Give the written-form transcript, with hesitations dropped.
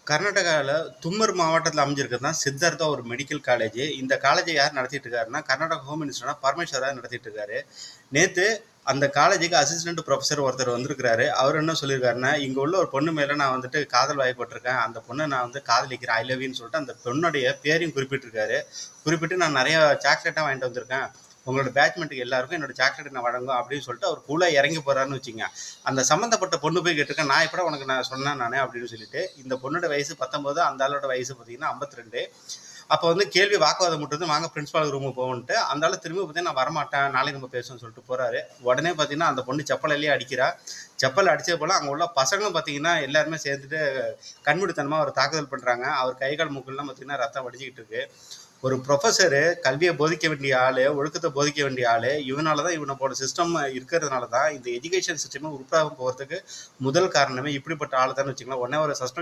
கர்நாடகால தும்மர் மாவட்டத்தில அமைஞ்சிருக்கிறது தான் சித்தார்த்தா ஒரு மெடிக்கல் காலேஜ். இந்த காலேஜ யார் நடத்திட்டு இருக்காருன்னா, கர்நாடகா ஹோம் மினிஸ்டரான பரமேஸ்வரா நடத்திட்டு இருக்காரு. நேத்து அந்த காலேஜுக்கு அசிஸ்டன்ட் புரொஃபசர் ஒருத்தர் வந்திருக்கிறாரு. அவர் என்ன சொல்லியிருக்காருன்னா, "இங்க உள்ள ஒரு பொண்ணு மேல நான் வந்துட்டு காதல் வயப்பட்டுருக்கேன். அந்த பொண்ண நான் வந்து காதலிக்கிறேன். ஐ லவ் யூன்னு" சொல்லிட்டு அந்த பொண்ணுடைய பேரையும் குறிப்பிட்டிருக்காரு. குறிப்பிட்டு "நான் நெறைய சாக்லேட்லாம் வாங்கிட்டு வந்திருக்கேன். உங்களோட பேட்ச்மென்ட்க்கு எல்லாருக்கும் என்னோட சாக்லேட் நான் வழங்குவேன்" அப்படின்னு சொல்லிட்டு அவர் கூலா இறங்கி போறாருன்னு வச்சுக்கங்க. அந்த சம்மந்தப்பட்ட பொண்ணு போய் கேட்டிருக்கா, "நான் எப்படா உனக்கு நான் சொன்னேன் நானு?" அப்படின்னு சொல்லிட்டு. இந்த பொண்ணோட வயசு 19, அந்த ஆளோட வயசு பார்த்தீங்கன்னா 52. அப்போ வந்து கேள்வி வாக்குவாதம் முட்டுது, "வாங்க பிரின்சிபால் ரூமுக்கு போவோன்ட்டு." அந்த ஆளு திரும்பி பார்த்தீங்கன்னா, "நான் வரமாட்டேன். நாளைக்கு நம்ம பேசுவோம்னு" சொல்லிட்டு போறாரு. உடனே பார்த்தீங்கன்னா, அந்த பொண்ணு செப்பலாலேயே அடிக்கிறா. செப்பல் அடிச்சது போல அங்க உள்ள பசங்களும் பார்த்தீங்கன்னா, எல்லாருமே சேர்ந்துட்டு கண்மூடித்தனமா அவர தாக்குதல் பண்றாங்க. அவர் கை, கால், மூக்குலாம் பார்த்தீங்கன்னா ரத்தம் வடிஞ்சுகிட்டு இருக்கு. ஒரு புரொஃபசரு கல்விய போதிக்க வேண்டிய ஆளு, ஒழுக்கத்த போதிக்க வேண்டிய ஆளு, இவனால தான் இவன போல சிஸ்டம் இருக்கிறதுனால தான் இந்த எஜுகேஷன் சிஸ்டமே உருப்படாம போறதுக்கு முதல் காரணமே இப்படிப்பட்ட ஆளு தான்னு வச்சுக்கங்களேன். உடனே அவர சஸ்பென்ஷன்